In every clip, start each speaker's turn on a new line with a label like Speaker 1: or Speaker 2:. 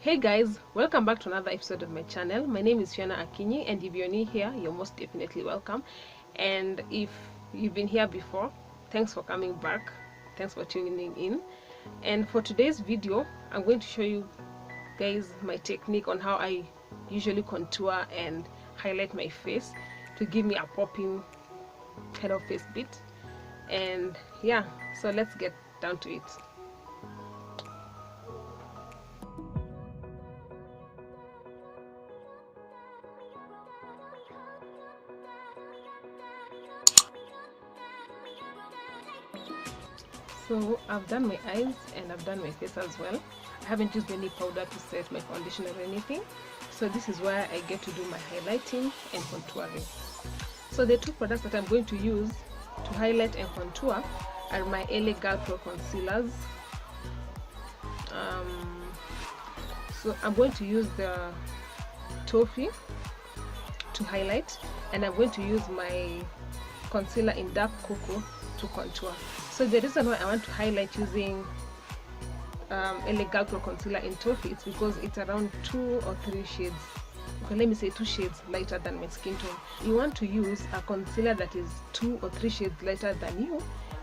Speaker 1: Hey guys, welcome back to another episode of my channel. My name is Fiona Akinyi, and if you're new here, you're most definitely welcome. And if you've been here before, thanks for coming back. Thanks for tuning in. And for today's video, I'm going to show you guys my technique on how I usually contour and highlight my face to give me a popping kind of face bit. And yeah, so let's get down to it. So I've done my eyes and I've done my face as well. I haven't used any powder to set my foundation or anything. So this is where I get to do my highlighting and contouring. So the two products that I'm going to use to highlight and contour are my LA Girl Pro concealers. So I'm going to use the Toffee to highlight, and I'm going to use my concealer in Dark Cocoa to contour. So the reason why I want to highlight using LA Girl Pro concealer in Toffee is because it's around 2 or 3 shades, okay, let me say 2 shades lighter than my skin tone. You want to use a concealer that is 2 or 3 shades lighter than you,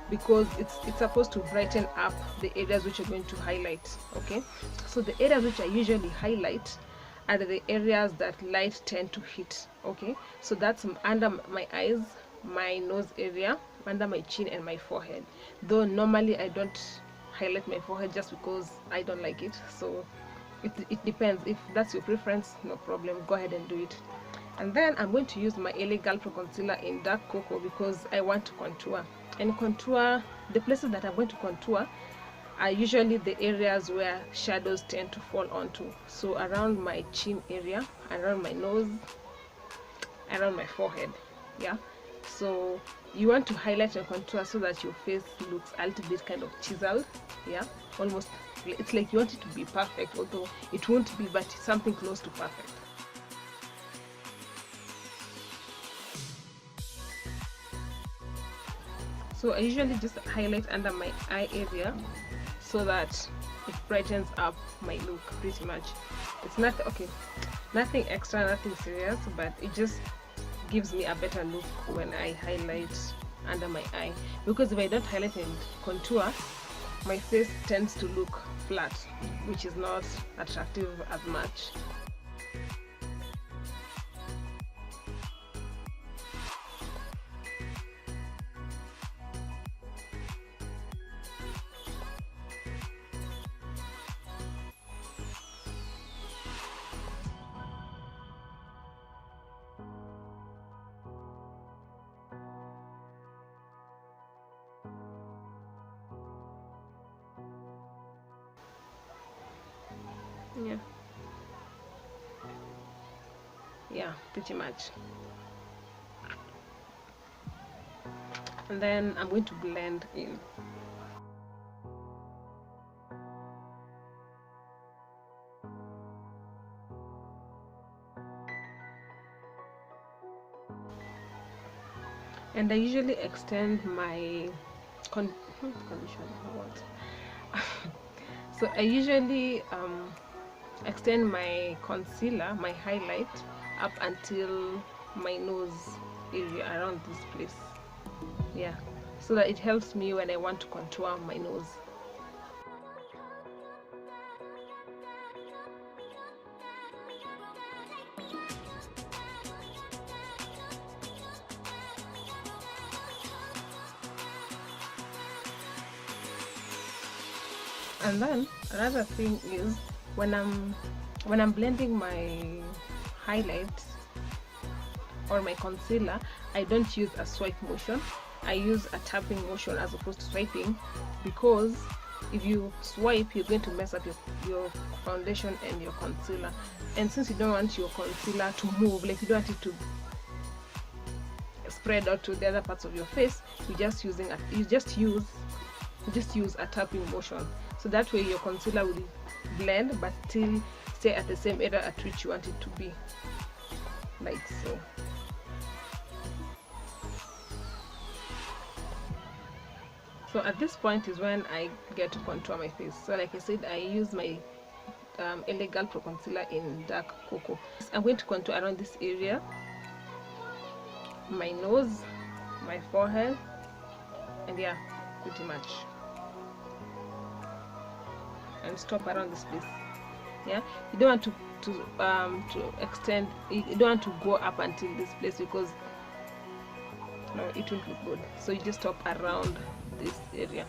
Speaker 1: because it's supposed to brighten up the areas which you're going to highlight. Okay, so the areas which I usually highlight are the areas that light tend to hit. Okay, so that's under my eyes, my nose area, under my chin, and my forehead. Though normally I don't highlight my forehead just because I don't like it, so it depends. If that's your preference, no problem, go ahead and do it. And then I'm going to use my LA Girl Pro concealer in Dark Cocoa because I want to contour. And contour, the places that I'm going to contour are usually the areas where shadows tend to fall onto. So around my chin area, around my nose, around my forehead. Yeah, so you want to highlight and contour so that your face looks a little bit kind of chiseled. Yeah, almost, it's like you want it to be perfect, although it won't be, but something close to perfect. So I usually just highlight under my eye area so that it brightens up my look pretty much. It's nothing, okay, nothing extra, nothing serious, but it just gives me a better look when I highlight under my eye, because if I don't highlight and contour, my face tends to look flat, which is not attractive as much. Yeah, pretty much. And then I'm going to blend in. And I usually extend my so I usually extend my concealer, my highlight, up until my nose area, around this place. Yeah, so that it helps me when I want to contour my nose. And then another thing is when I'm blending my highlights or my concealer, I don't use a swipe motion. I use a tapping motion as opposed to swiping, because if you swipe, you're going to mess up your foundation and your concealer. And since you don't want your concealer to move, like you don't want it to spread out to the other parts of your face, you just use a tapping motion. So that way your concealer will blend but still stay at the same area at which you want it to be, like so. So at this point is when I get to contour my face. So like I said, I use my Elegant Pro Concealer in dark cocoa. I'm going to contour around this area, my nose, my forehead, and yeah, pretty much, and stop around this place. Yeah, you don't want to extend, you don't want to go up until this place, because no, it won't look good. So you just stop around this area.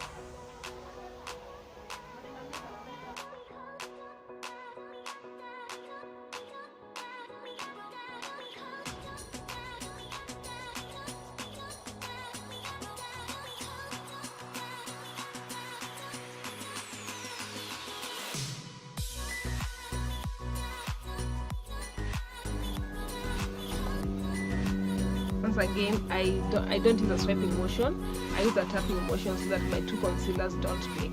Speaker 1: Once again, I don't use a swiping motion, I use a tapping motion so that my two concealers don't mix.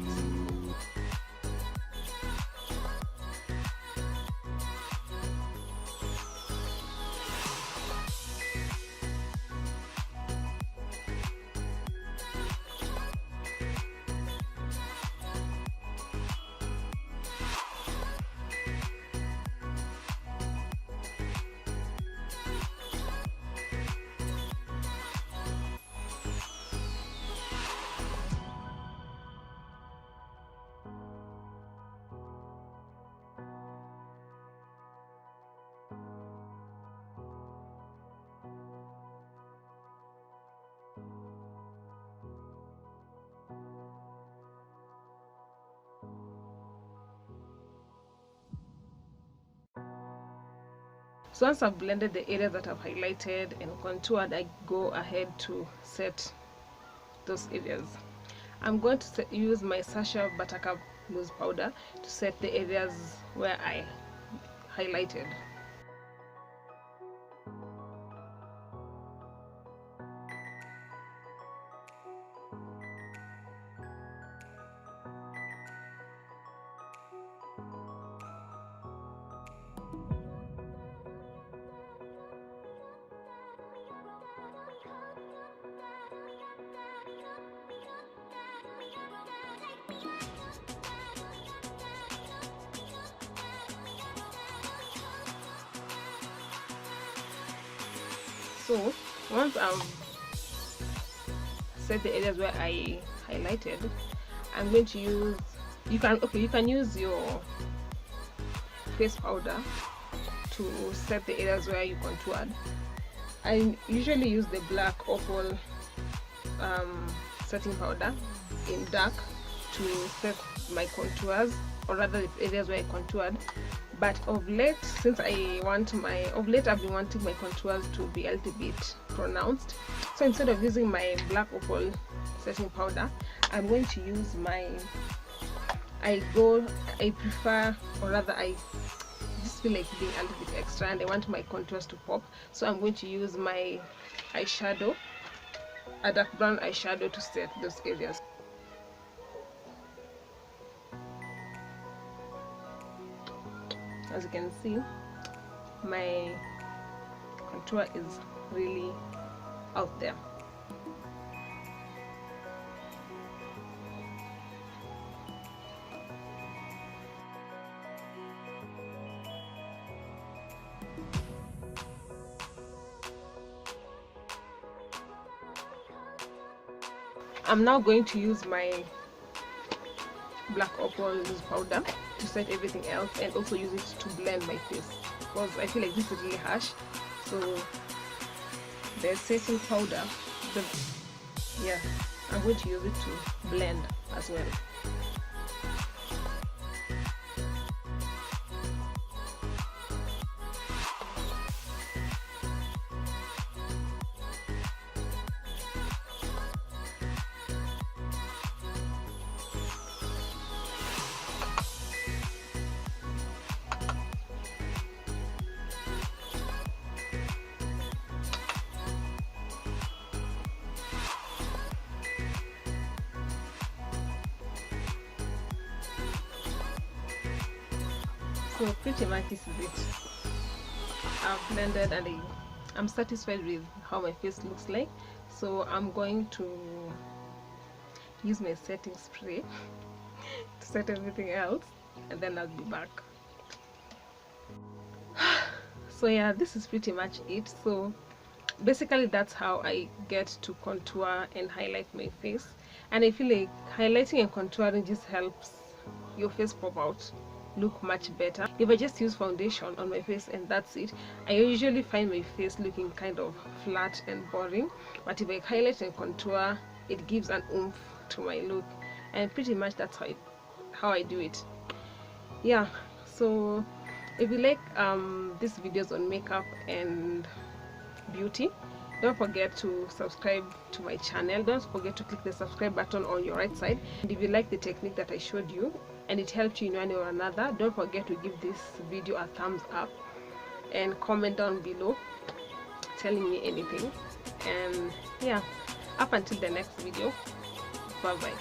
Speaker 1: So once I've blended the areas that I've highlighted and contoured, I go ahead to set those areas. I'm going to use my Sasha Buttercup loose powder to set the areas where I highlighted. So once I've set the areas where I highlighted, I'm going to use, you can use your face powder to set the areas where you contoured. I usually use the black opal setting powder in dark to set my contours, or rather the areas where I contoured. But of late, I've been wanting my contours to be a little bit pronounced. So instead of using my black opal setting powder, I'm going to use I just feel like being a little bit extra and I want my contours to pop. So I'm going to use my eyeshadow, a dark brown eyeshadow, to set those areas. As you can see, my contour is really out there. I'm now going to use my black opal loose powder to set everything else, and also use it to blend my face, because I feel like this is really harsh. So the setting powder, I'm going to use it to blend as well. So pretty much this is it. I've blended and I'm satisfied with how my face looks like. So I'm going to use my setting spray to set everything else, and then I'll be back. So yeah, this is pretty much it. So basically that's how I get to contour and highlight my face, and I feel like highlighting and contouring just helps your face pop out, look much better. If I just use foundation on my face and that's it, I usually find my face looking kind of flat and boring. But if I highlight and contour, it gives an oomph to my look, and pretty much that's how I do it. Yeah, so if you like these videos on makeup and beauty, don't forget to subscribe to my channel. Don't forget to click the subscribe button on your right side. And if you like the technique that I showed you and it helped you in one way or another, don't forget to give this video a thumbs up and comment down below telling me anything. And yeah, up until the next video, bye bye.